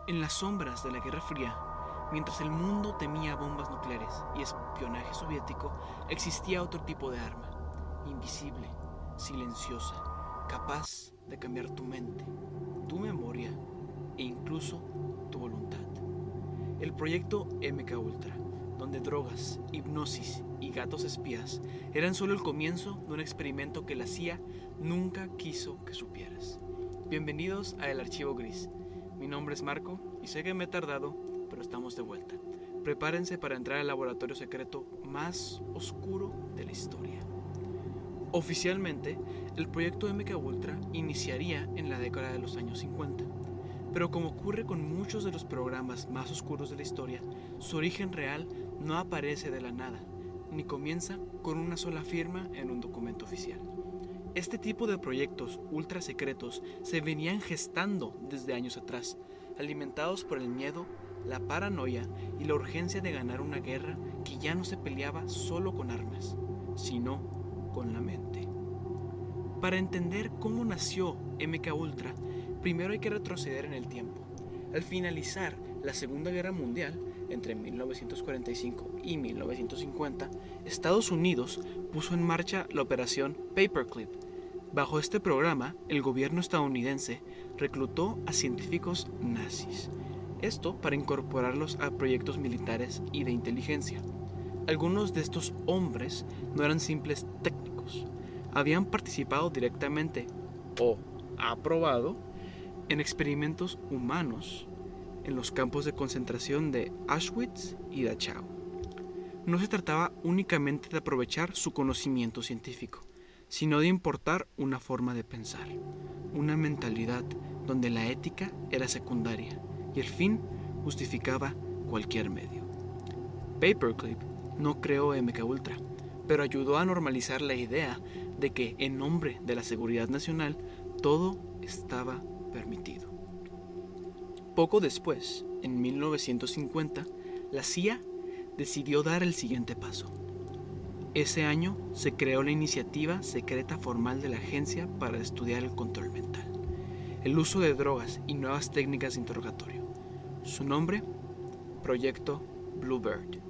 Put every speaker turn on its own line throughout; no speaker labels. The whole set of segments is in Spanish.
En las sombras de la Guerra Fría, mientras el mundo temía bombas nucleares y espionaje soviético, existía otro tipo de arma, invisible, silenciosa, capaz de cambiar tu mente, tu memoria e incluso tu voluntad. El proyecto MK Ultra, donde drogas, hipnosis y gatos espías eran solo el comienzo de un experimento que la CIA nunca quiso que supieras. Bienvenidos a El Archivo Gris. Mi nombre es Marco y sé que me he tardado, pero estamos de vuelta. Prepárense para entrar al laboratorio secreto más oscuro de la historia. Oficialmente, el proyecto MK Ultra iniciaría en la década de los años 50. Pero como ocurre con muchos de los programas más oscuros de la historia, su origen real no aparece de la nada, ni comienza con una sola firma en un documento oficial. Este tipo de proyectos ultra secretos se venían gestando desde años atrás, alimentados por el miedo, la paranoia y la urgencia de ganar una guerra que ya no se peleaba solo con armas, sino con la mente. Para entender cómo nació MK Ultra, primero hay que retroceder en el tiempo. Al finalizar la Segunda Guerra Mundial, entre 1945 y 1950, Estados Unidos puso en marcha la operación Paperclip. Bajo este programa, el gobierno estadounidense reclutó a científicos nazis. Esto para incorporarlos a proyectos militares y de inteligencia. Algunos de estos hombres no eran simples técnicos. Habían participado directamente o aprobado en experimentos humanos en los campos de concentración de Auschwitz y Dachau. No se trataba únicamente de aprovechar su conocimiento científico, sino de importar una forma de pensar, una mentalidad donde la ética era secundaria y el fin justificaba cualquier medio. Paperclip no creó MK Ultra, pero ayudó a normalizar la idea de que en nombre de la seguridad nacional todo estaba permitido. Poco después, en 1950, la CIA decidió dar el siguiente paso. Ese año se creó la iniciativa secreta formal de la agencia para estudiar el control mental, el uso de drogas y nuevas técnicas de interrogatorio. Su nombre, Proyecto Bluebird.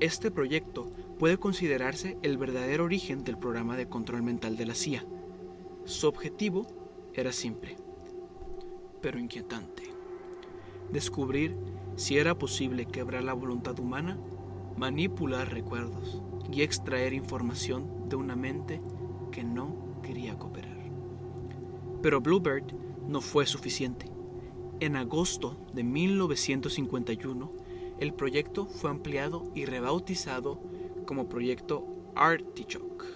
Este proyecto puede considerarse el verdadero origen del programa de control mental de la CIA. Su objetivo era simple, pero inquietante: descubrir si era posible quebrar la voluntad humana, manipular recuerdos y extraer información de una mente que no quería cooperar. Pero Bluebird no fue suficiente. En agosto de 1951, el proyecto fue ampliado y rebautizado como Proyecto Artichoke.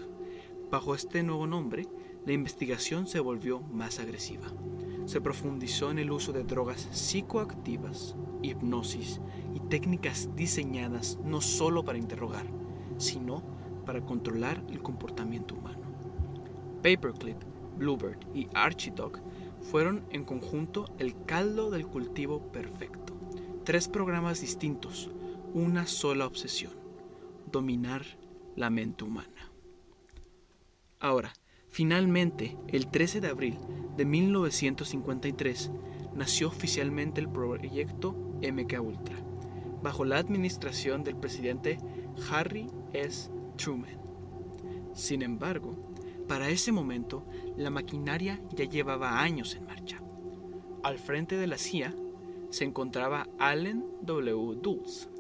Bajo este nuevo nombre, la investigación se volvió más agresiva. Se profundizó en el uso de drogas psicoactivas, hipnosis y técnicas diseñadas no solo para interrogar, sino para controlar el comportamiento humano. Paperclip, Bluebird y Architalk fueron en conjunto el caldo del cultivo perfecto. 3 programas distintos, una sola obsesión: dominar la mente humana. Ahora, finalmente, el 13 de abril de 1953, nació oficialmente el proyecto MK Ultra, bajo la administración del presidente Harry S. Truman. Sin embargo, para ese momento, la maquinaria ya llevaba años en marcha. Al frente de la CIA se encontraba Allen W. Dulles,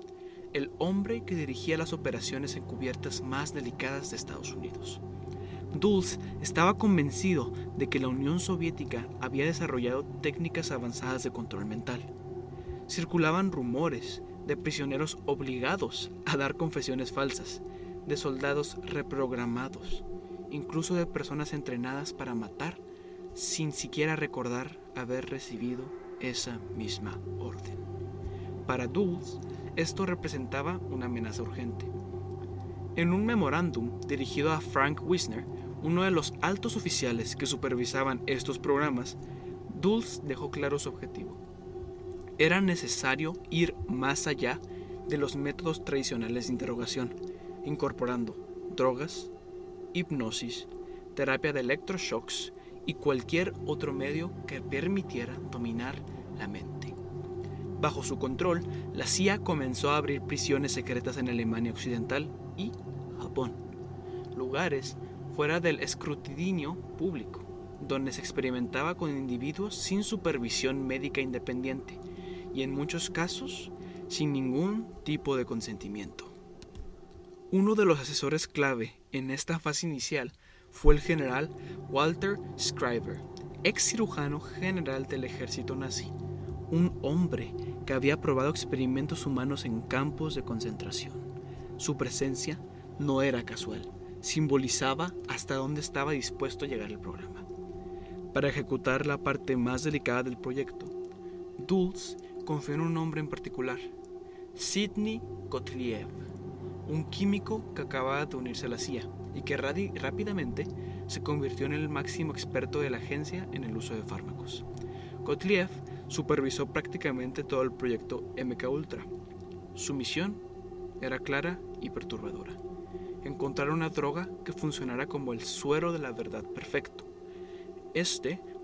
el hombre que dirigía las operaciones encubiertas más delicadas de Estados Unidos. Dulles estaba convencido de que la Unión Soviética había desarrollado técnicas avanzadas de control mental. Circulaban rumores de prisioneros obligados a dar confesiones falsas, de soldados reprogramados, incluso de personas entrenadas para matar sin siquiera recordar haber recibido esa misma orden. Para Dulles, esto representaba una amenaza urgente. En un memorándum dirigido a Frank Wisner, uno de los altos oficiales que supervisaban estos programas, Dulles dejó claro su objetivo. Era necesario ir más allá de los métodos tradicionales de interrogación, incorporando drogas, hipnosis, terapia de electroshocks y cualquier otro medio que permitiera dominar la mente. Bajo su control, la CIA comenzó a abrir prisiones secretas en Alemania Occidental y Japón, lugares fuera del escrutinio público, donde se experimentaba con individuos sin supervisión médica independiente y en muchos casos sin ningún tipo de consentimiento. Uno de los asesores clave en esta fase inicial fue el general Walter Schreiber, ex cirujano general del ejército nazi, un hombre que había probado experimentos humanos en campos de concentración. Su presencia no era casual, simbolizaba hasta dónde estaba dispuesto a llegar el programa. Para ejecutar la parte más delicada del proyecto, Dulles confió en un hombre en particular, Sidney Gottlieb, un químico que acababa de unirse a la CIA y que rápidamente se convirtió en el máximo experto de la agencia en el uso de fármacos. Gottlieb supervisó prácticamente todo el proyecto MKUltra. Su misión era clara y perturbadora: encontrar una droga que funcionara como el suero de la verdad perfecto.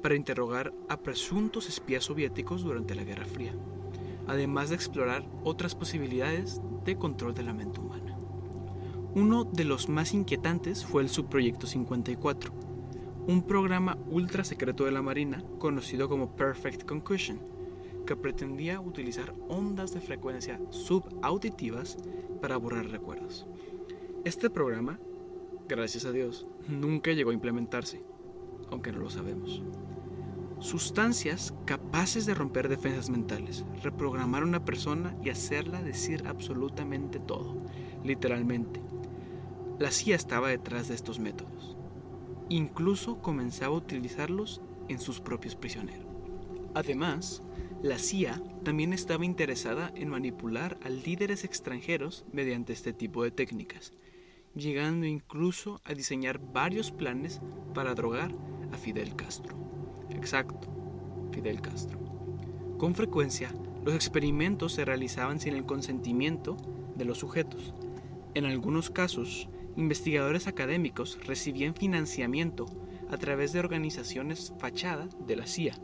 Para interrogar a presuntos espías soviéticos durante la Guerra Fría, además de explorar otras posibilidades de control de la mente humana. Uno de los más inquietantes fue el Subproyecto 54, un programa ultra secreto de la Marina conocido como Perfect Concussion, que pretendía utilizar ondas de frecuencia subauditivas para borrar recuerdos. Este programa, gracias a Dios, nunca llegó a implementarse, aunque no lo sabemos. Sustancias capaces de romper defensas mentales, reprogramar a una persona y hacerla decir absolutamente todo, literalmente. La CIA estaba detrás de estos métodos. Incluso comenzaba a utilizarlos en sus propios prisioneros. Además, la CIA también estaba interesada en manipular a líderes extranjeros mediante este tipo de técnicas, llegando incluso a diseñar varios planes para drogar a Fidel Castro. Exacto, Fidel Castro. Con frecuencia, los experimentos se realizaban sin el consentimiento de los sujetos. En algunos casos, investigadores académicos recibían financiamiento a través de organizaciones fachada de la CIA,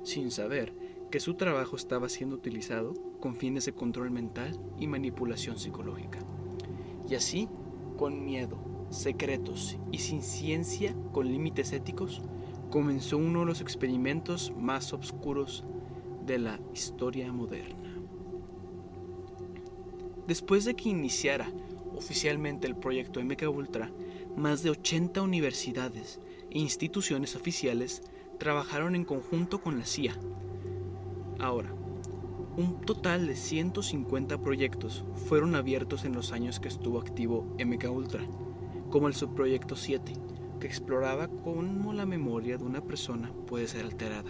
sin saber que su trabajo estaba siendo utilizado con fines de control mental y manipulación psicológica. Y así, con miedo, secretos y sin ciencia con límites éticos, comenzó uno de los experimentos más oscuros de la historia moderna. Después de que iniciara oficialmente el proyecto MKUltra, más de 80 universidades e instituciones oficiales trabajaron en conjunto con la CIA. Ahora, un total de 150 proyectos fueron abiertos en los años que estuvo activo MKUltra, como el subproyecto 7, que exploraba cómo la memoria de una persona puede ser alterada,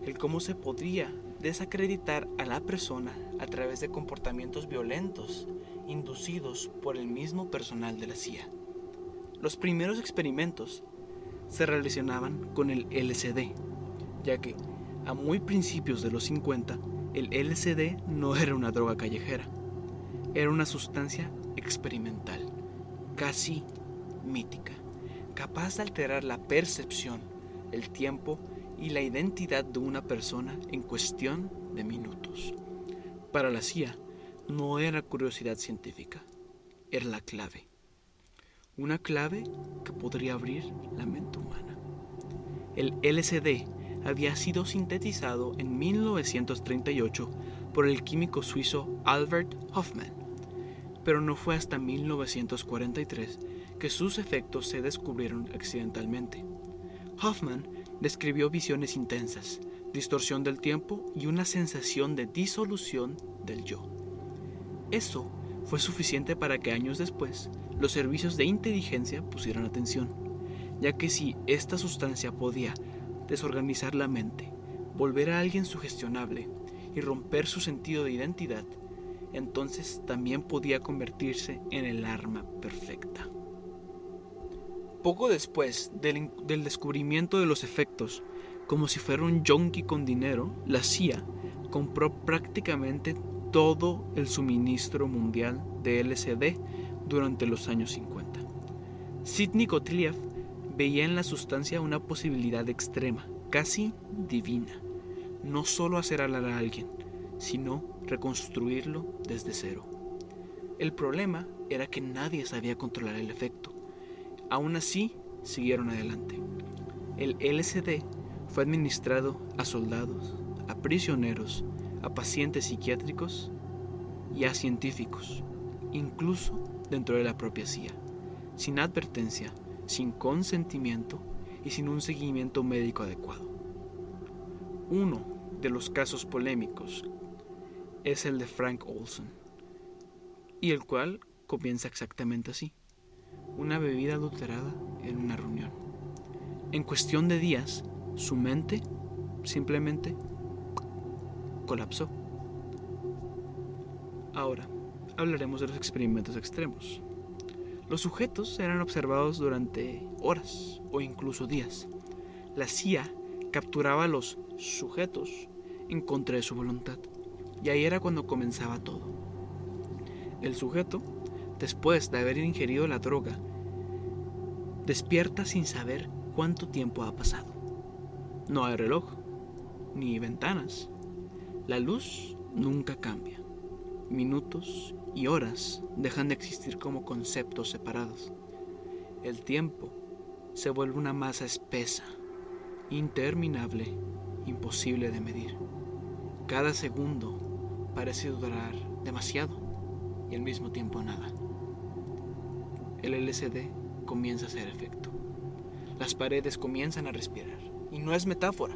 el cómo se podría desacreditar a la persona a través de comportamientos violentos inducidos por el mismo personal de la CIA. Los primeros experimentos se relacionaban con el LSD, ya que a muy principios de los 50 el LSD no era una droga callejera, era una sustancia experimental, casi mítica, capaz de alterar la percepción, el tiempo y la identidad de una persona en cuestión de minutos. Para la CIA, no era curiosidad científica, era la clave. Una clave que podría abrir la mente humana. El LSD había sido sintetizado en 1938 por el químico suizo Albert Hofmann, pero no fue hasta 1943 que sus efectos se descubrieron accidentalmente. Hofmann describió visiones intensas, distorsión del tiempo y una sensación de disolución del yo. Eso fue suficiente para que años después los servicios de inteligencia pusieran atención, ya que si esta sustancia podía desorganizar la mente, volver a alguien sugestionable y romper su sentido de identidad, entonces también podía convertirse en el arma perfecta. Poco después del descubrimiento de los efectos, como si fuera un yonki con dinero, la CIA compró prácticamente todo el suministro mundial de LSD durante los años 50. Sidney Gottlieb veía en la sustancia una posibilidad extrema, casi divina, no solo hacer hablar a alguien, sino reconstruirlo desde cero. El problema era que nadie sabía controlar el efecto. Aún así, siguieron adelante. El LSD fue administrado a soldados, a prisioneros, a pacientes psiquiátricos y a científicos, incluso dentro de la propia CIA, sin advertencia, sin consentimiento y sin un seguimiento médico adecuado. Uno de los casos polémicos es el de Frank Olson, y el cual comienza exactamente así: una bebida adulterada en una reunión. En cuestión de días, su mente simplemente colapsó. Ahora, hablaremos de los experimentos extremos. Los sujetos eran observados durante horas o incluso días. La CIA capturaba a los sujetos en contra de su voluntad, y ahí era cuando comenzaba todo. El sujeto, después de haber ingerido la droga, despierta sin saber cuánto tiempo ha pasado. No hay reloj, ni ventanas. La luz nunca cambia. Minutos y horas dejan de existir como conceptos separados. El tiempo se vuelve una masa espesa, interminable, imposible de medir. Cada segundo parece durar demasiado y al mismo tiempo nada. El LSD comienza a hacer efecto. Las paredes comienzan a respirar, y no es metáfora.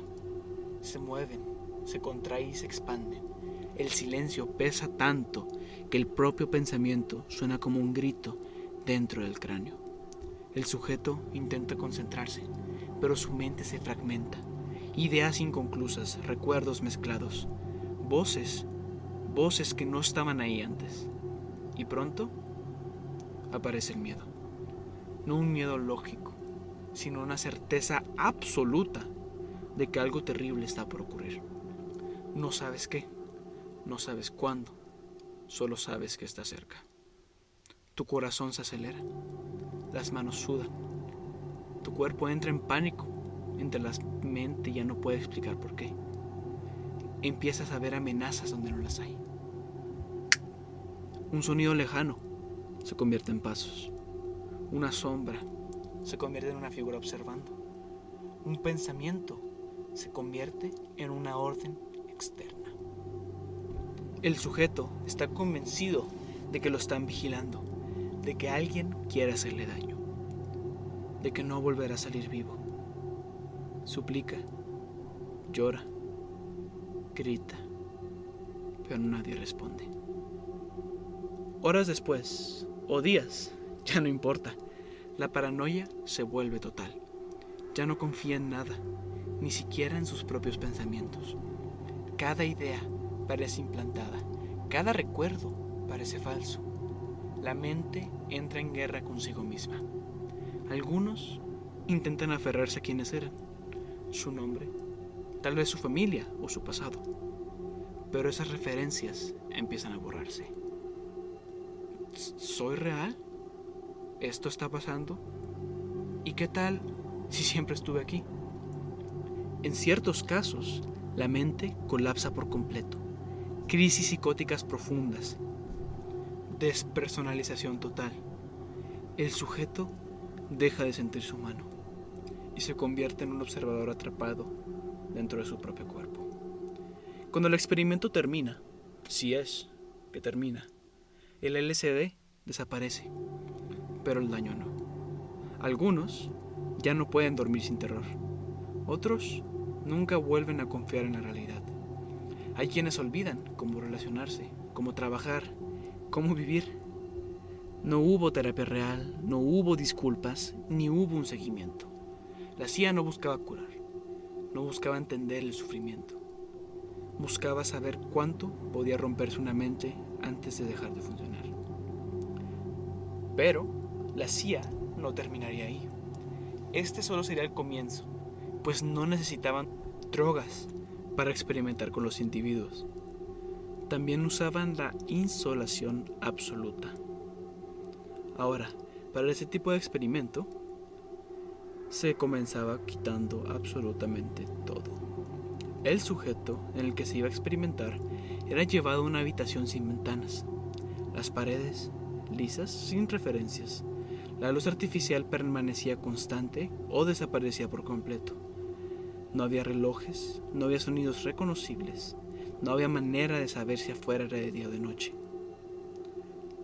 Se mueven, se contraen y se expanden. El silencio pesa tanto que el propio pensamiento suena como un grito dentro del cráneo. El sujeto intenta concentrarse, pero su mente se fragmenta. Ideas inconclusas, recuerdos mezclados, voces que no estaban ahí antes. Y pronto aparece el miedo. No un miedo lógico, sino una certeza absoluta de que algo terrible está por ocurrir. No sabes qué, no sabes cuándo, solo sabes que está cerca. Tu corazón se acelera, las manos sudan, tu cuerpo entra en pánico, mientras la mente ya no puede explicar por qué. Empiezas a ver amenazas donde no las hay. Un sonido lejano se convierte en pasos. Una sombra se convierte en una figura observando. Un pensamiento se convierte en una orden externa. El sujeto está convencido de que lo están vigilando, de que alguien quiere hacerle daño, de que no volverá a salir vivo. Suplica, llora, grita, pero nadie responde. Horas después, o días, ya no importa, la paranoia se vuelve total. Ya no confía en nada, ni siquiera en sus propios pensamientos. Cada idea parece implantada, cada recuerdo parece falso. La mente entra en guerra consigo misma. Algunos intentan aferrarse a quienes eran, su nombre, tal vez su familia o su pasado, pero esas referencias empiezan a borrarse. ¿Soy real? ¿Esto está pasando? ¿Y qué tal si siempre estuve aquí? En ciertos casos, la mente colapsa por completo. Crisis psicóticas profundas. Despersonalización total. El sujeto deja de sentirse humano y se convierte en un observador atrapado dentro de su propio cuerpo. Cuando el experimento termina, si es que termina, el LSD desaparece, pero el daño no. Algunos ya no pueden dormir sin terror. Otros nunca vuelven a confiar en la realidad. Hay quienes olvidan cómo relacionarse, cómo trabajar, cómo vivir. No hubo terapia real, no hubo disculpas, ni hubo un seguimiento. La CIA no buscaba curar, no buscaba entender el sufrimiento. Buscaba saber cuánto podía romperse una mente antes de dejar de funcionar. Pero la CIA no terminaría ahí. Este solo sería el comienzo, pues no necesitaban drogas para experimentar con los individuos. También usaban la insolación absoluta. Ahora, para ese tipo de experimento, se comenzaba quitando absolutamente todo. El sujeto en el que se iba a experimentar era llevado a una habitación sin ventanas, las paredes lisas, sin referencias. La luz artificial permanecía constante o desaparecía por completo. No había relojes, no había sonidos reconocibles, no había manera de saber si afuera era de día o de noche.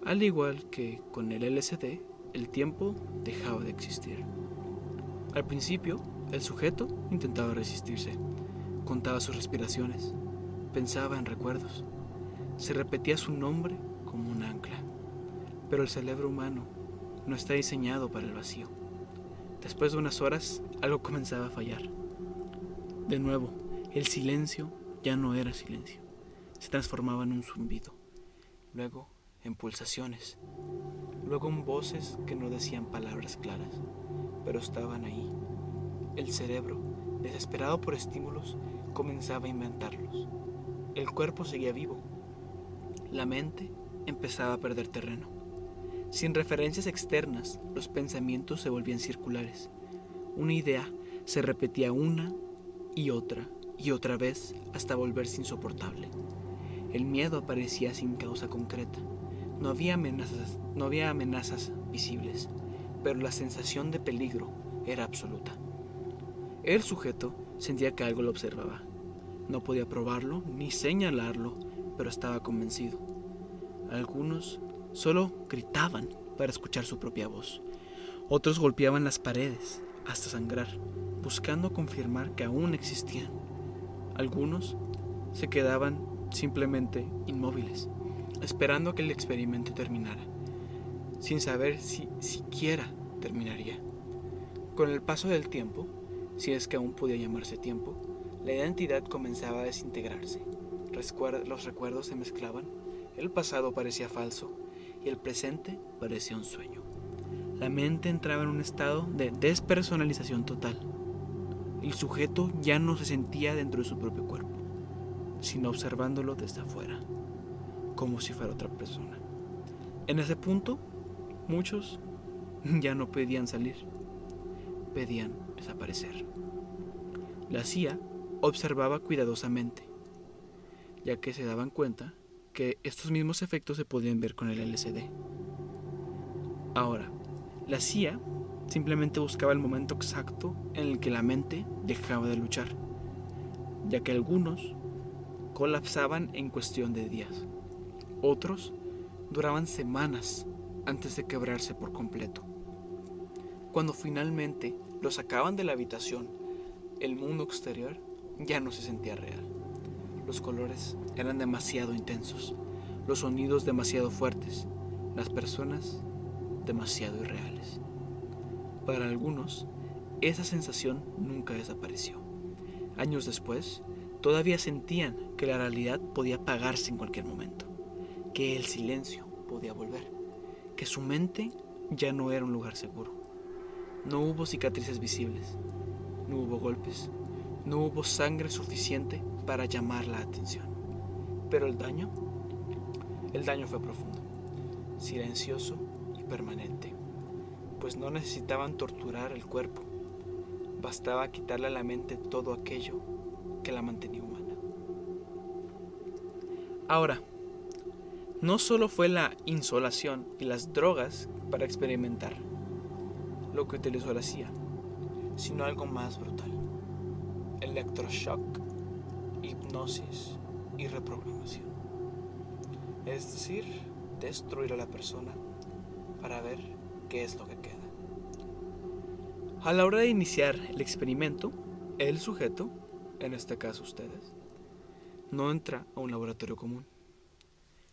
Al igual que con el LSD, el tiempo dejaba de existir. Al principio, el sujeto intentaba resistirse, contaba sus respiraciones, pensaba en recuerdos, se repetía su nombre como un ancla. Pero el cerebro humano no está diseñado para el vacío. Después de unas horas, algo comenzaba a fallar. De nuevo, el silencio ya no era silencio. Se transformaba en un zumbido, luego en pulsaciones, luego en voces que no decían palabras claras, pero estaban ahí. El cerebro, desesperado por estímulos, comenzaba a inventarlos. El cuerpo seguía vivo. La mente empezaba a perder terreno. Sin referencias externas, los pensamientos se volvían circulares. Una idea se repetía una y otra vez hasta volverse insoportable. El miedo aparecía sin causa concreta. No había amenazas visibles, pero la sensación de peligro era absoluta. El sujeto sentía que algo lo observaba. No podía probarlo ni señalarlo, pero estaba convencido. Algunos solo gritaban para escuchar su propia voz. Otros golpeaban las paredes hasta sangrar, buscando confirmar que aún existían. Algunos se quedaban simplemente inmóviles, esperando a que el experimento terminara, sin saber si siquiera terminaría. Con el paso del tiempo, si es que aún podía llamarse tiempo, la identidad comenzaba a desintegrarse. Los recuerdos se mezclaban, el pasado parecía falso y el presente parecía un sueño. La mente entraba en un estado de despersonalización total. El sujeto ya no se sentía dentro de su propio cuerpo, sino observándolo desde afuera, como si fuera otra persona. En ese punto, muchos ya no pedían salir, pedían desaparecer. La CIA observaba cuidadosamente, ya que se daban cuenta que estos mismos efectos se podían ver con el LSD. Ahora, la CIA simplemente buscaba el momento exacto en el que la mente dejaba de luchar, ya que algunos colapsaban en cuestión de días. Otros duraban semanas antes de quebrarse por completo. Cuando finalmente los sacaban de la habitación, el mundo exterior ya no se sentía real. Los colores eran demasiado intensos, los sonidos demasiado fuertes, las personas demasiado irreales. Para algunos, esa sensación nunca desapareció. Años después, todavía sentían que la realidad podía apagarse en cualquier momento, que el silencio podía volver, que su mente ya no era un lugar seguro. No hubo cicatrices visibles, no hubo golpes, no hubo sangre suficiente para llamar la atención. Pero el daño fue profundo, silencioso y permanente, pues no necesitaban torturar el cuerpo, bastaba quitarle a la mente todo aquello que la mantenía humana. Ahora, no solo fue la insolación y las drogas para experimentar lo que utilizó la CIA, sino algo más brutal: electroshock, hipnosis y reprogramación. Es decir, destruir a la persona para ver qué es lo que queda. A la hora de iniciar el experimento, el sujeto, en este caso ustedes, no entra a un laboratorio común.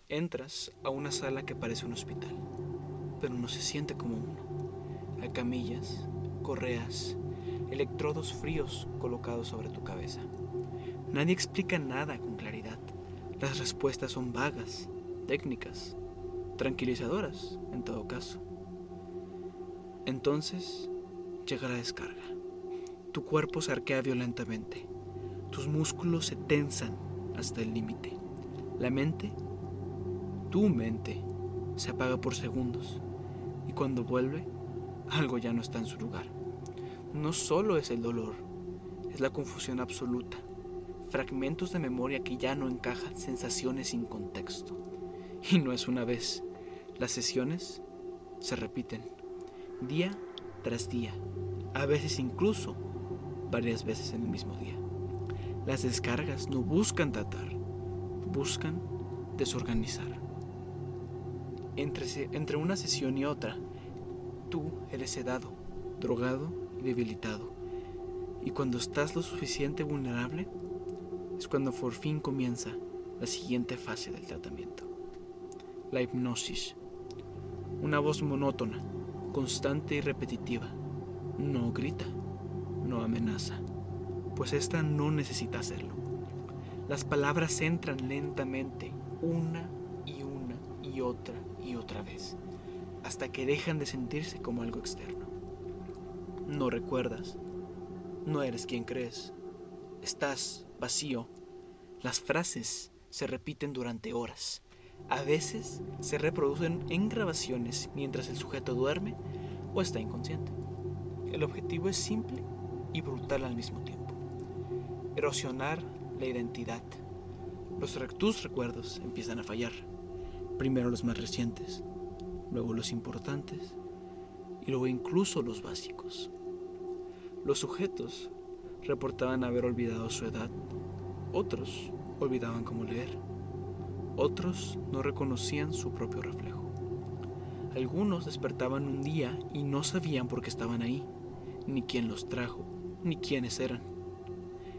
Entras a una sala que parece un hospital, pero no se siente como uno. Hay camillas, correas, electrodos fríos colocados sobre tu cabeza. Nadie explica nada con claridad. Las respuestas son vagas, técnicas, tranquilizadoras en todo caso. Entonces llega la descarga. Tu cuerpo se arquea violentamente. Tus músculos se tensan hasta el límite. La mente, tu mente, se apaga por segundos. Y cuando vuelve, algo ya no está en su lugar. No solo es el dolor, es la confusión absoluta. fragmentos de memoria que ya no encajan, sensaciones sin contexto. Y no es una vez. Las sesiones se repiten, día tras día, a veces incluso varias veces en el mismo día. Las descargas no buscan tratar, buscan desorganizar. Entre una sesión y otra, tú eres sedado, drogado y debilitado. Y cuando estás lo suficiente vulnerable, es cuando por fin comienza la siguiente fase del tratamiento. La hipnosis. Una voz monótona, constante y repetitiva. No grita, no amenaza, pues esta no necesita hacerlo. Las palabras entran lentamente, una y otra vez, hasta que dejan de sentirse como algo externo. No recuerdas, no eres quien crees, estás vacío. Las frases se repiten durante horas. A veces se reproducen en grabaciones mientras el sujeto duerme o está inconsciente. El objetivo es simple y brutal al mismo tiempo: erosionar la identidad. Tus recuerdos empiezan a fallar. Primero los más recientes, luego los importantes y luego incluso los básicos. Los sujetos reportaban haber olvidado su edad, otros olvidaban cómo leer, otros no reconocían su propio reflejo. Algunos despertaban un día y no sabían por qué estaban ahí, ni quién los trajo, ni quiénes eran.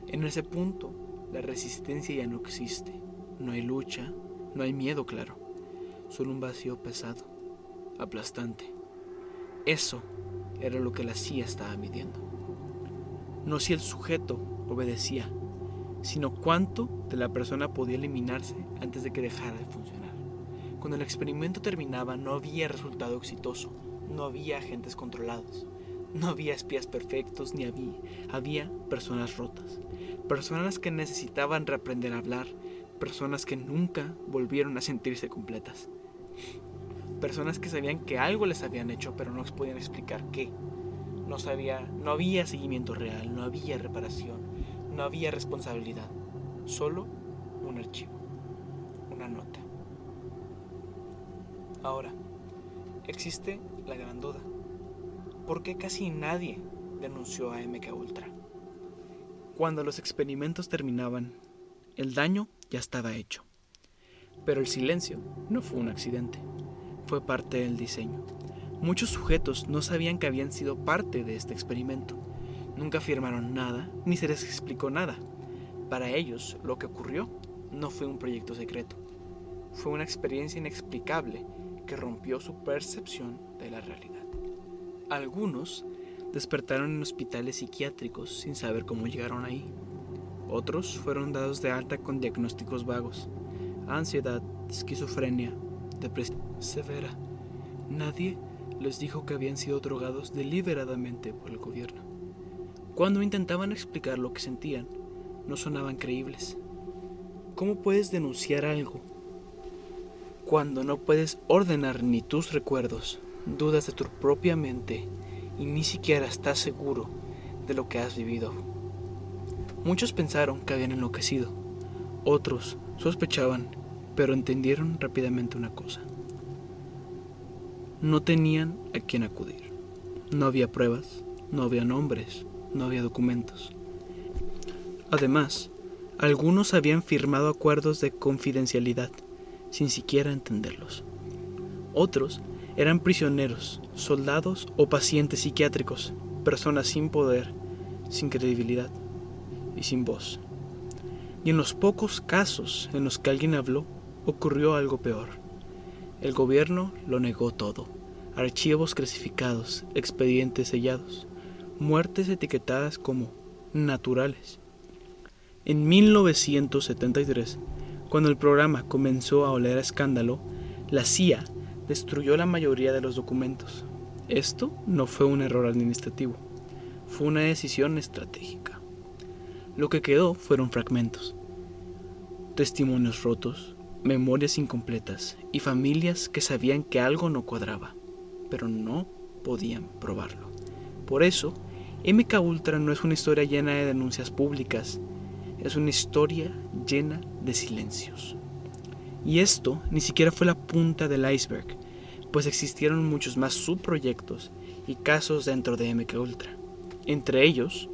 En ese punto, la resistencia ya no existe. No hay lucha, no hay miedo claro, solo un vacío pesado, aplastante. Eso era lo que la CIA estaba midiendo. No si el sujeto obedecía, sino cuánto de la persona podía eliminarse antes de que dejara de funcionar. Cuando el experimento terminaba, no había resultado exitoso, no había agentes controlados, no había espías perfectos, ni había personas rotas, personas que necesitaban reaprender a hablar, personas que nunca volvieron a sentirse completas, personas que sabían que algo les habían hecho, pero no podían explicar qué. No había seguimiento real, no había reparación, no había responsabilidad, solo un archivo, una nota. Ahora, existe la gran duda: ¿por qué casi nadie denunció a MKUltra? Cuando los experimentos terminaban, el daño ya estaba hecho. Pero el silencio no fue un accidente, fue parte del diseño. Muchos sujetos no sabían que habían sido parte de este experimento. Nunca firmaron nada, ni se les explicó nada. Para ellos, lo que ocurrió no fue un proyecto secreto. Fue una experiencia inexplicable que rompió su percepción de la realidad. Algunos despertaron en hospitales psiquiátricos sin saber cómo llegaron ahí. Otros fueron dados de alta con diagnósticos vagos: ansiedad, esquizofrenia, depresión severa. Nadie les dijo que habían sido drogados deliberadamente por el gobierno. Cuando intentaban explicar lo que sentían, no sonaban creíbles. ¿Cómo puedes denunciar algo cuando no puedes ordenar ni tus recuerdos, dudas de tu propia mente y ni siquiera estás seguro de lo que has vivido? Muchos pensaron que habían enloquecido, otros sospechaban, pero entendieron rápidamente una cosa: no tenían a quién acudir. No había pruebas, no había nombres, no había documentos. Además, algunos habían firmado acuerdos de confidencialidad sin siquiera entenderlos. Otros eran prisioneros, soldados o pacientes psiquiátricos, personas sin poder, sin credibilidad y sin voz. Y en los pocos casos en los que alguien habló, ocurrió algo peor. El gobierno lo negó todo: archivos clasificados, expedientes sellados, muertes etiquetadas como naturales. En 1973, cuando el programa comenzó a oler a escándalo, la CIA destruyó la mayoría de los documentos. Esto no fue un error administrativo, fue una decisión estratégica. Lo que quedó fueron fragmentos, testimonios rotos, memorias incompletas y familias que sabían que algo no cuadraba, pero no podían probarlo. Por eso, MKUltra no es una historia llena de denuncias públicas, es una historia llena de silencios. Y esto ni siquiera fue la punta del iceberg, pues existieron muchos más subproyectos y casos dentro de MKUltra. Entre ellos,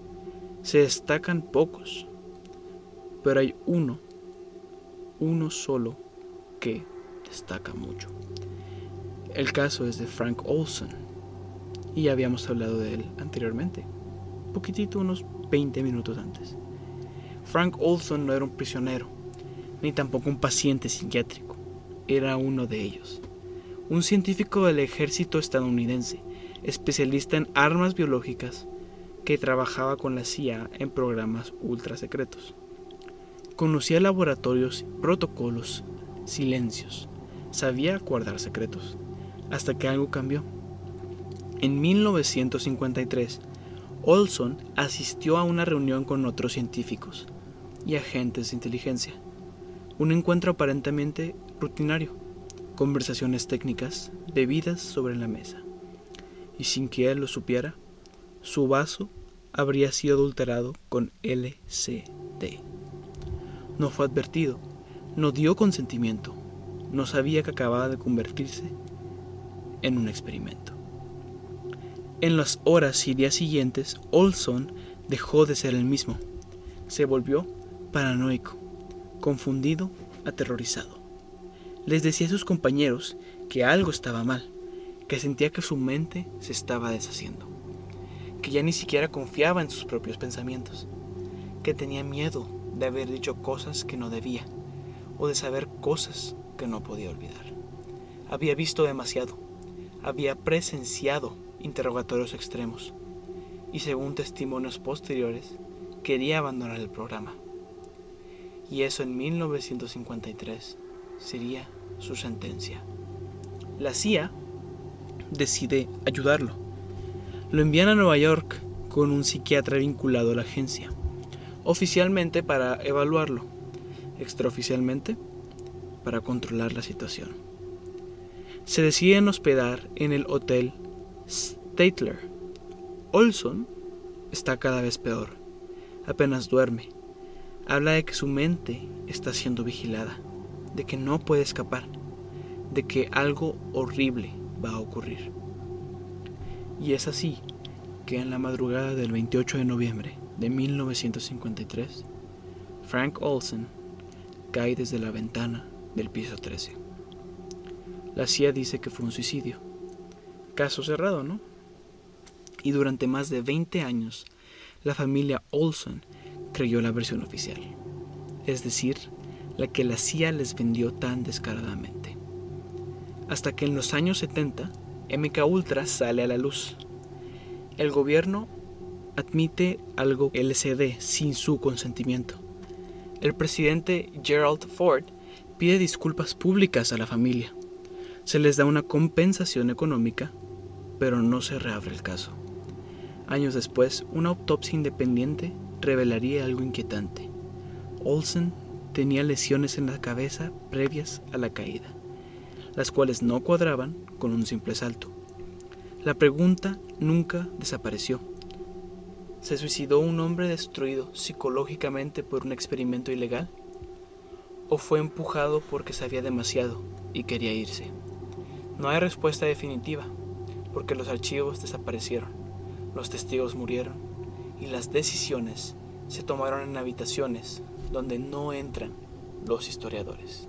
se destacan pocos, pero hay uno solo que destaca mucho. El caso es de Frank Olson, y ya habíamos hablado de él anteriormente, poquitito, unos 20 minutos antes. Frank Olson no era un prisionero, ni tampoco un paciente psiquiátrico, era uno de ellos. Un científico del ejército estadounidense, especialista en armas biológicas, que trabajaba con la CIA en programas ultra secretos. Conocía laboratorios, protocolos, silencios, sabía guardar secretos, hasta que algo cambió. En 1953, Olson asistió a una reunión con otros científicos y agentes de inteligencia. Un encuentro aparentemente rutinario, conversaciones técnicas, bebidas sobre la mesa. Y sin que él lo supiera, su vaso habría sido adulterado con LSD. No fue advertido, no dio consentimiento, no sabía que acababa de convertirse en un experimento. En las horas y días siguientes, Olson dejó de ser el mismo. Se volvió paranoico, confundido, aterrorizado. Les decía a sus compañeros que algo estaba mal, que sentía que su mente se estaba deshaciendo, que ya ni siquiera confiaba en sus propios pensamientos, que tenía miedo de haber dicho cosas que no debía, o de saber cosas que no podía olvidar. Había visto demasiado, había presenciado interrogatorios extremos, y según testimonios posteriores, quería abandonar el programa. Y eso en 1953 sería su sentencia. La CIA decide ayudarlo. Lo envían a Nueva York con un psiquiatra vinculado a la agencia, oficialmente para evaluarlo, extraoficialmente para controlar la situación. Se deciden hospedar en el Hotel Statler. Olson está cada vez peor, apenas duerme. Habla de que su mente está siendo vigilada, de que no puede escapar, de que algo horrible va a ocurrir. Y es así que en la madrugada del 28 de noviembre de 1953, Frank Olson cae desde la ventana del piso 13. La CIA dice que fue un suicidio. Caso cerrado, ¿no? Y durante más de 20 años, la familia Olson creyó la versión oficial, es decir, la que la CIA les vendió tan descaradamente. Hasta que en los años 70, MKUltra sale a la luz. El gobierno admite algo LSD sin su consentimiento. El presidente Gerald Ford pide disculpas públicas a la familia. Se les da una compensación económica, pero no se reabre el caso. Años después, una autopsia independiente revelaría algo inquietante. Olson tenía lesiones en la cabeza previas a la caída, las cuales no cuadraban con un simple salto. La pregunta nunca desapareció. ¿Se suicidó un hombre destruido psicológicamente por un experimento ilegal? ¿O fue empujado porque sabía demasiado y quería irse? No hay respuesta definitiva, porque los archivos desaparecieron, los testigos murieron y las decisiones se tomaron en habitaciones donde no entran los historiadores.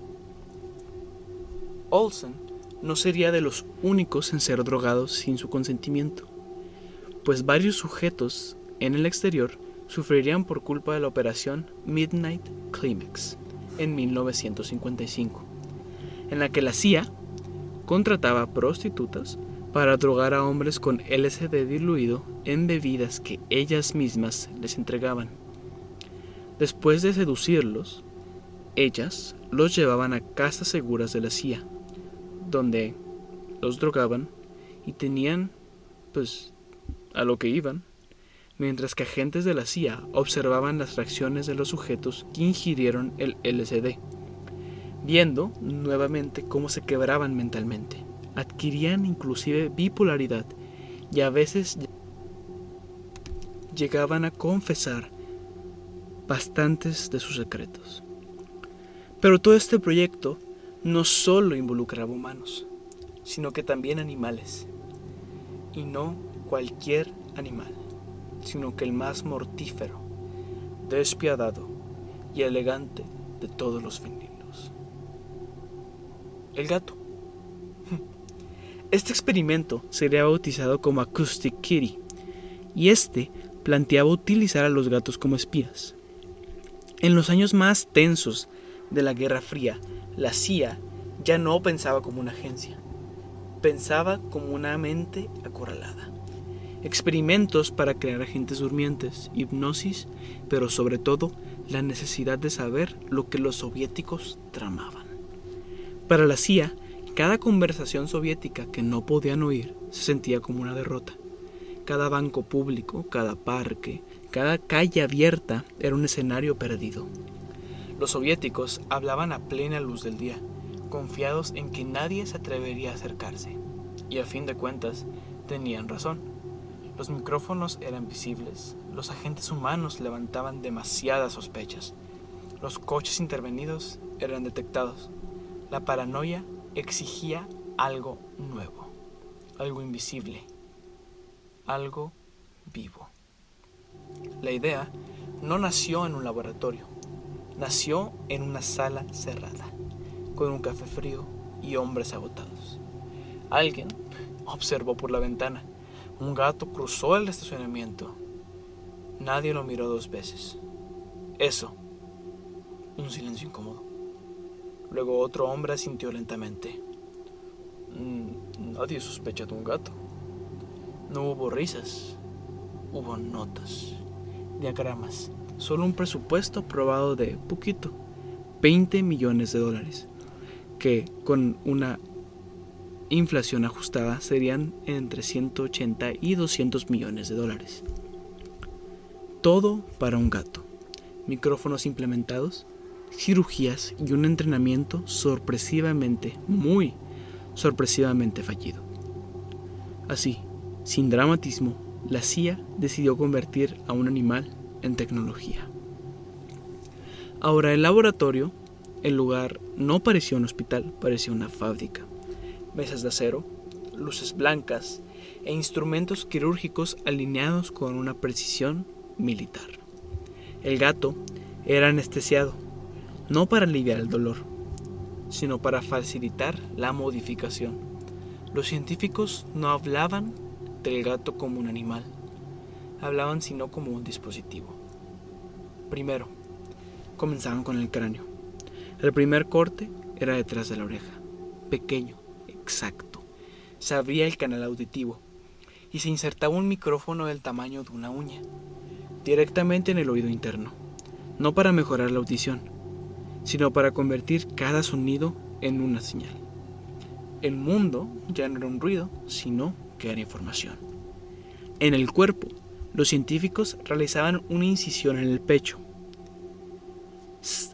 Olson no sería de los únicos en ser drogados sin su consentimiento, pues varios sujetos en el exterior sufrirían por culpa de la operación Midnight Climax en 1955, en la que la CIA contrataba prostitutas para drogar a hombres con LSD diluido en bebidas que ellas mismas les entregaban. Después de seducirlos, ellas los llevaban a casas seguras de la CIA, donde los drogaban y tenían, a lo que iban, mientras que agentes de la CIA observaban las reacciones de los sujetos que ingirieron el LSD, viendo nuevamente cómo se quebraban mentalmente. Adquirían inclusive bipolaridad y a veces llegaban a confesar bastantes de sus secretos. Pero todo este proyecto no solo involucraba humanos, sino que también animales. Y no cualquier animal, sino que el más mortífero, despiadado y elegante de todos los felinos: el gato. Este experimento sería bautizado como Acoustic Kitty, y planteaba utilizar a los gatos como espías. En los años más tensos de la Guerra Fría, la CIA ya no pensaba como una agencia, pensaba como una mente acorralada. Experimentos para crear agentes durmientes, hipnosis, pero sobre todo la necesidad de saber lo que los soviéticos tramaban. Para la CIA, cada conversación soviética que no podían oír se sentía como una derrota. Cada banco público, cada parque, cada calle abierta era un escenario perdido. Los soviéticos hablaban a plena luz del día, confiados en que nadie se atrevería a acercarse. Y a fin de cuentas, tenían razón. Los micrófonos eran visibles, los agentes humanos levantaban demasiadas sospechas, los coches intervenidos eran detectados. La paranoia exigía algo nuevo, algo invisible, algo vivo. La idea no nació en un laboratorio, nació en una sala cerrada, con un café frío y hombres agotados. Alguien observó por la ventana. Un gato cruzó el estacionamiento. Nadie lo miró 2 veces. Eso, un silencio incómodo. Luego otro hombre asintió lentamente. Nadie sospecha de un gato. No hubo risas, hubo notas, diagramas, solo un presupuesto aprobado de poquito, $20 millones, que con una inflación ajustada serían entre 180 y 200 millones de dólares. Todo para un gato. Micrófonos implementados, cirugías y un entrenamiento muy sorpresivamente fallido. Así, sin dramatismo, la CIA decidió convertir a un animal en tecnología. Ahora, el laboratorio, el lugar, no parecía un hospital, parecía una fábrica. Mesas de acero, luces blancas e instrumentos quirúrgicos alineados con una precisión militar. El gato era anestesiado, no para aliviar el dolor, sino para facilitar la modificación. Los científicos no hablaban del gato como un animal, hablaban sino como un dispositivo. Primero, comenzaban con el cráneo. El primer corte era detrás de la oreja, pequeño, exacto. Se abría el canal auditivo y se insertaba un micrófono del tamaño de una uña, directamente en el oído interno, no para mejorar la audición, sino para convertir cada sonido en una señal. El mundo ya no era un ruido, sino que era información. En el cuerpo, los científicos realizaban una incisión en el pecho.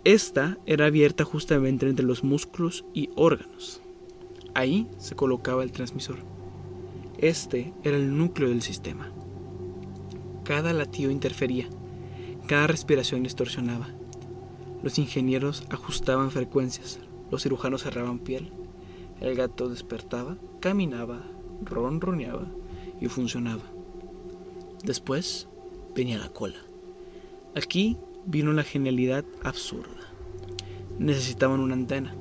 Esta era abierta justamente entre los músculos y órganos. Ahí se colocaba el transmisor. Este era el núcleo del sistema. Cada latido interfería, cada respiración distorsionaba. Los ingenieros ajustaban frecuencias, los cirujanos cerraban piel, el gato despertaba, caminaba, ronroneaba y funcionaba. Después venía la cola. Aquí vino la genialidad absurda. Necesitaban una antena,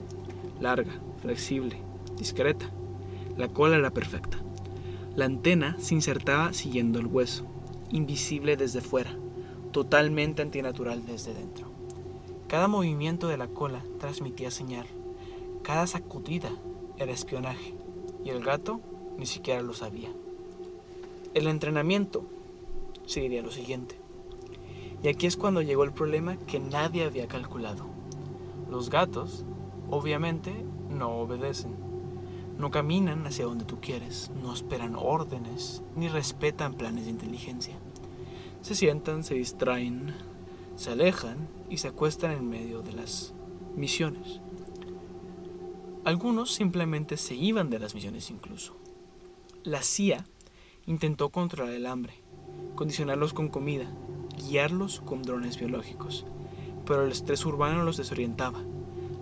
larga, flexible, discreta. La cola era perfecta. La antena se insertaba siguiendo el hueso, invisible desde fuera, totalmente antinatural desde dentro. Cada movimiento de la cola transmitía señal. Cada sacudida era espionaje, y el gato ni siquiera lo sabía. El entrenamiento seguiría lo siguiente. Y aquí es cuando llegó el problema que nadie había calculado. Los gatos, obviamente, no obedecen. No caminan hacia donde tú quieres, no esperan órdenes, ni respetan planes de inteligencia. Se sientan, se distraen, se alejan y se acuestan en medio de las misiones. Algunos simplemente se iban de las misiones incluso. La CIA intentó controlar el hambre, condicionarlos con comida, guiarlos con drones biológicos, pero el estrés urbano los desorientaba,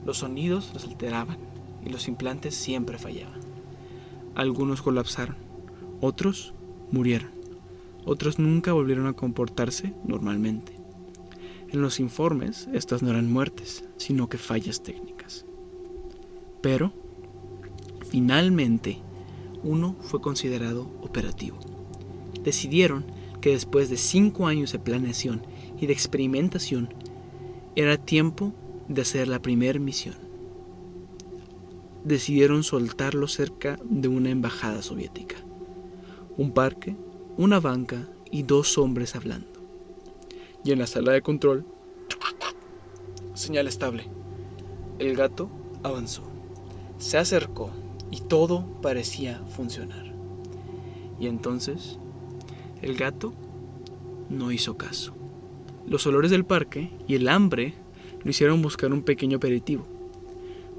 los sonidos los alteraban y los implantes siempre fallaban. Algunos colapsaron, otros murieron, otros nunca volvieron a comportarse normalmente. En los informes, estas no eran muertes, sino que fallas técnicas. Pero, finalmente, uno fue considerado operativo. Decidieron que después de 5 años de planeación y de experimentación, era tiempo de hacer la primera misión. Decidieron soltarlo cerca de una embajada soviética. Un parque, una banca y 2 hombres hablando. Y en la sala de control, señal estable. El gato avanzó, se acercó y todo parecía funcionar. Y entonces, el gato no hizo caso. Los olores del parque y el hambre lo hicieron buscar un pequeño aperitivo,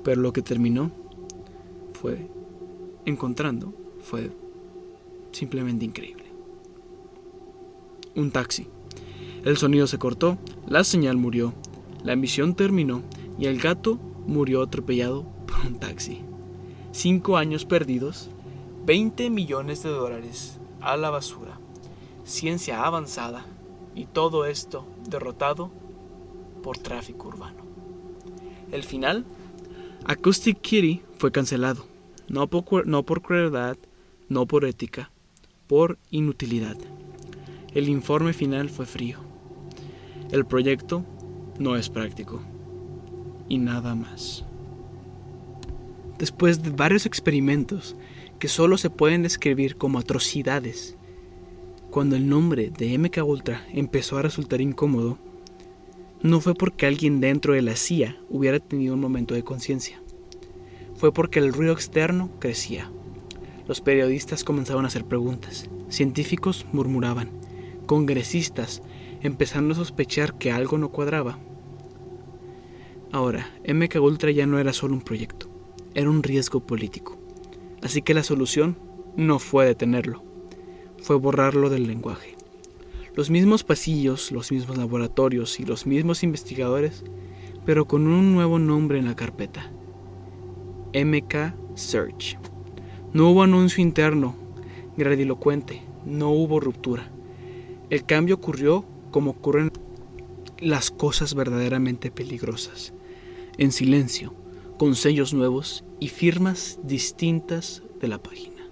pero lo que terminó encontrando fue simplemente increíble. Un taxi. El sonido se cortó, la señal murió, la misión terminó y el gato murió atropellado por un taxi. 5 años perdidos, $20 millones a la basura, ciencia avanzada y todo esto derrotado por tráfico urbano. El final, Acoustic Kitty fue cancelado, no por crueldad, no por ética, por inutilidad. El informe final fue frío. El proyecto no es práctico. Y nada más. Después de varios experimentos que solo se pueden describir como atrocidades, cuando el nombre de MK Ultra empezó a resultar incómodo, no fue porque alguien dentro de la CIA hubiera tenido un momento de conciencia. Fue porque el ruido externo crecía. Los periodistas comenzaban a hacer preguntas. Científicos murmuraban. Congresistas empezando a sospechar que algo no cuadraba. Ahora, MK Ultra ya no era solo un proyecto, era un riesgo político. Así que la solución no fue detenerlo, fue borrarlo del lenguaje. Los mismos pasillos, los mismos laboratorios y los mismos investigadores, pero con un nuevo nombre en la carpeta. MK Search. No hubo anuncio interno grandilocuente, no hubo ruptura. El cambio ocurrió como ocurren las cosas verdaderamente peligrosas, en silencio, con sellos nuevos y firmas distintas de la página.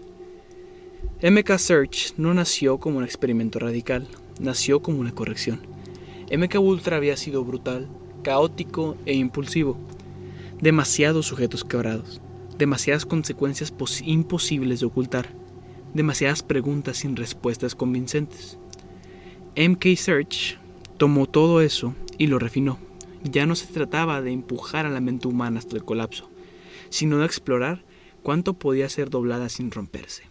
MK Search no nació como un experimento radical, nació como una corrección. MK Ultra había sido brutal, caótico e impulsivo. Demasiados sujetos quebrados, demasiadas consecuencias imposibles de ocultar, demasiadas preguntas sin respuestas convincentes. MK Search tomó todo eso y lo refinó. Ya no se trataba de empujar a la mente humana hasta el colapso, sino de explorar cuánto podía ser doblada sin romperse.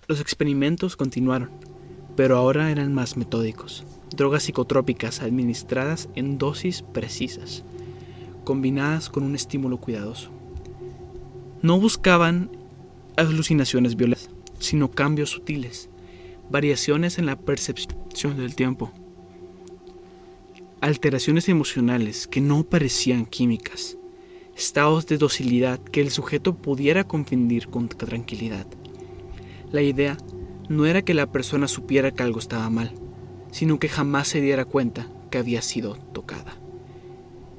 Los experimentos continuaron, pero ahora eran más metódicos. Drogas psicotrópicas administradas en dosis precisas, combinadas con un estímulo cuidadoso. No buscaban alucinaciones violentas, sino cambios sutiles, variaciones en la percepción del tiempo, alteraciones emocionales que no parecían químicas, estados de docilidad que el sujeto pudiera confundir con tranquilidad. La idea no era que la persona supiera que algo estaba mal, sino que jamás se diera cuenta que había sido tocada.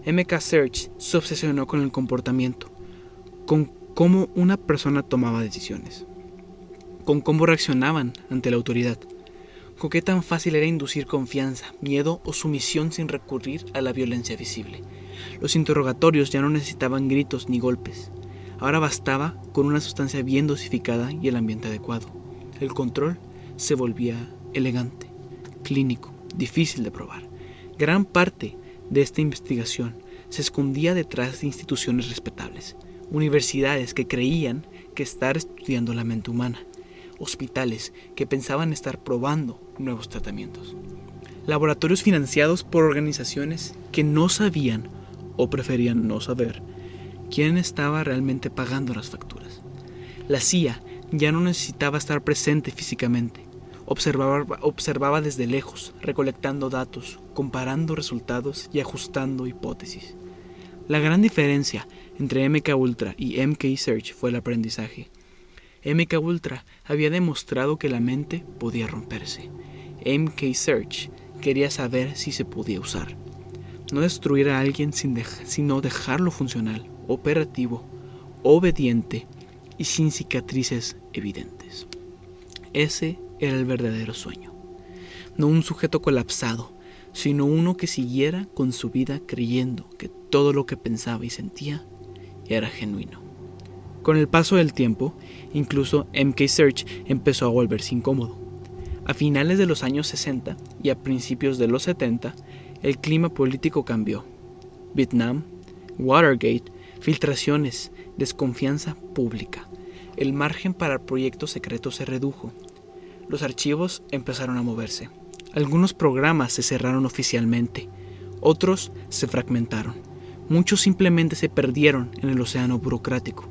MK Search se obsesionó con el comportamiento, con cómo una persona tomaba decisiones, con cómo reaccionaban ante la autoridad, con qué tan fácil era inducir confianza, miedo o sumisión sin recurrir a la violencia visible. Los interrogatorios ya no necesitaban gritos ni golpes. Ahora bastaba con una sustancia bien dosificada y el ambiente adecuado. El control se volvía elegante, clínico, difícil de probar. Gran parte de esta investigación se escondía detrás de instituciones respetables, universidades que creían que estar estudiando la mente humana, hospitales que pensaban estar probando nuevos tratamientos, laboratorios financiados por organizaciones que no sabían o preferían no saber quién estaba realmente pagando las facturas. La CIA ya no necesitaba estar presente físicamente. Observaba desde lejos, recolectando datos, comparando resultados y ajustando hipótesis. La gran diferencia entre MKUltra y MKSearch fue el aprendizaje. MKUltra había demostrado que la mente podía romperse. MKSearch quería saber si se podía usar. No destruir a alguien sino dejarlo funcional, operativo, obediente y sin cicatrices evidentes. Ese era el verdadero sueño. No un sujeto colapsado, sino uno que siguiera con su vida creyendo que todo lo que pensaba y sentía era genuino. Con el paso del tiempo, incluso MKSearch empezó a volverse incómodo. A finales de los años 60 y a principios de los 70, el clima político cambió. Vietnam, Watergate, filtraciones, desconfianza pública. El margen para proyectos secretos se redujo. Los archivos empezaron a moverse. Algunos programas se cerraron oficialmente. Otros se fragmentaron. Muchos simplemente se perdieron en el océano burocrático.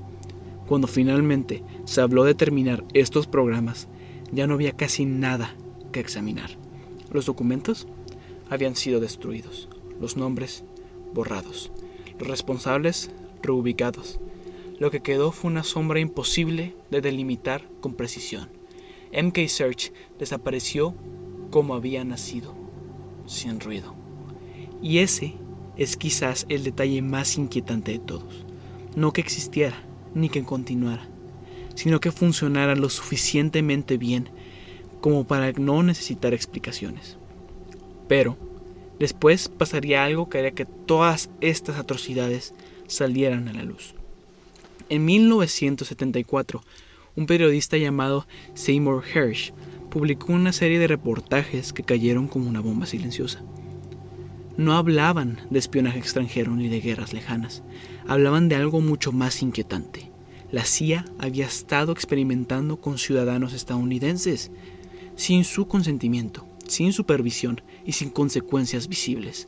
Cuando finalmente se habló de terminar estos programas, ya no había casi nada que examinar. Los documentos habían sido destruidos, los nombres borrados, los responsables reubicados. Lo que quedó fue una sombra imposible de delimitar con precisión. MKSearch desapareció como había nacido, sin ruido. Y ese es quizás el detalle más inquietante de todos. No que existiera, ni que continuara, sino que funcionara lo suficientemente bien como para no necesitar explicaciones. Pero después pasaría algo que haría que todas estas atrocidades salieran a la luz. En 1974, un periodista llamado Seymour Hersh publicó una serie de reportajes que cayeron como una bomba silenciosa. No hablaban de espionaje extranjero ni de guerras lejanas, hablaban de algo mucho más inquietante. La CIA había estado experimentando con ciudadanos estadounidenses, sin su consentimiento, sin supervisión y sin consecuencias visibles.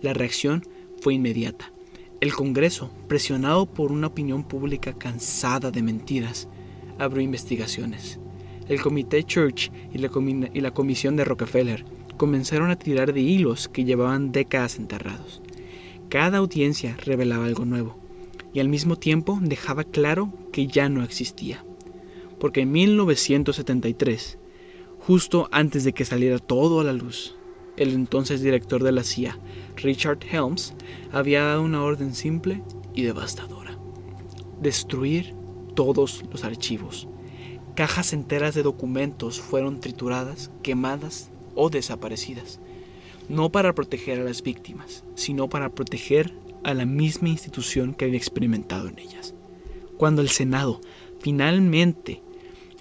La reacción fue inmediata. El Congreso, presionado por una opinión pública cansada de mentiras, abrió investigaciones. El Comité Church y la Comisión de Rockefeller comenzaron a tirar de hilos que llevaban décadas enterrados. Cada audiencia revelaba algo nuevo y al mismo tiempo dejaba claro que ya no existía. Porque en 1973, justo antes de que saliera todo a la luz, el entonces director de la CIA, Richard Helms, había dado una orden simple y devastadora: destruir todos los archivos. Cajas enteras de documentos fueron trituradas, quemadas o desaparecidas, no para proteger a las víctimas, sino para proteger a la misma institución que había experimentado en ellas. Cuando el Senado finalmente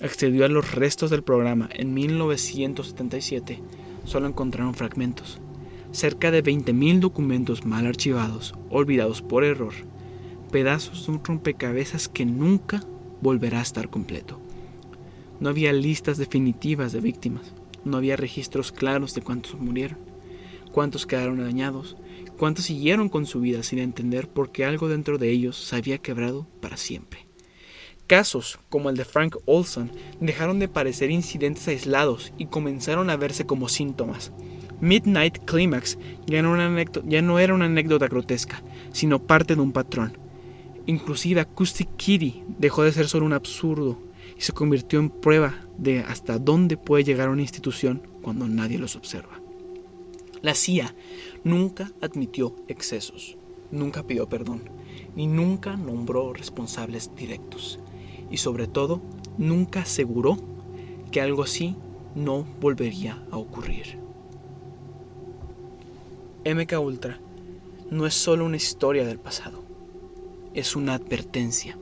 accedió a los restos del programa en 1977, solo encontraron fragmentos, cerca de 20.000 documentos mal archivados, olvidados por error, pedazos de un rompecabezas que nunca volverá a estar completo. No había listas definitivas de víctimas, no había registros claros de cuántos murieron, cuántos quedaron dañados, cuántos siguieron con su vida sin entender por qué algo dentro de ellos se había quebrado para siempre. Casos como el de Frank Olson dejaron de parecer incidentes aislados y comenzaron a verse como síntomas. Midnight Climax ya no era una anécdota grotesca, sino parte de un patrón. Inclusive Acoustic Kitty dejó de ser solo un absurdo y se convirtió en prueba de hasta dónde puede llegar una institución cuando nadie los observa. La CIA nunca admitió excesos, nunca pidió perdón, ni nunca nombró responsables directos. Y sobre todo, nunca aseguró que algo así no volvería a ocurrir. MKUltra no es solo una historia del pasado, es una advertencia,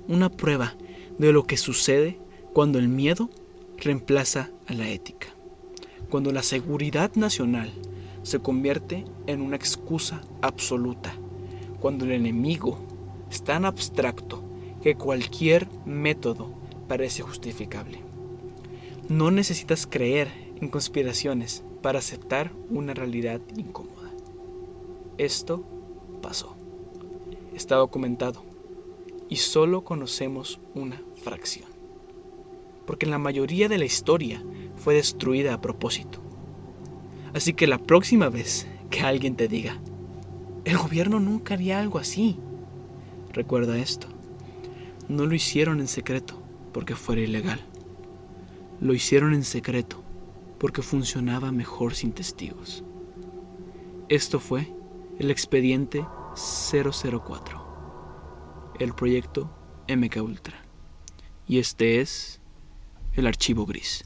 una prueba de lo que sucede cuando el miedo reemplaza a la ética, cuando la seguridad nacional se convierte en una excusa absoluta, cuando el enemigo es tan abstracto que cualquier método parece justificable. No necesitas creer en conspiraciones para aceptar una realidad incómoda. Esto pasó. Está documentado y solo conocemos una fracción. porque la mayoría de la historia fue destruida a propósito. Así que la próxima vez que alguien te diga, el gobierno nunca haría algo así, recuerda esto: no lo hicieron en secreto porque fuera ilegal. Lo hicieron en secreto porque funcionaba mejor sin testigos. Esto fue el expediente 004, el proyecto MKUltra. Y este es el archivo gris.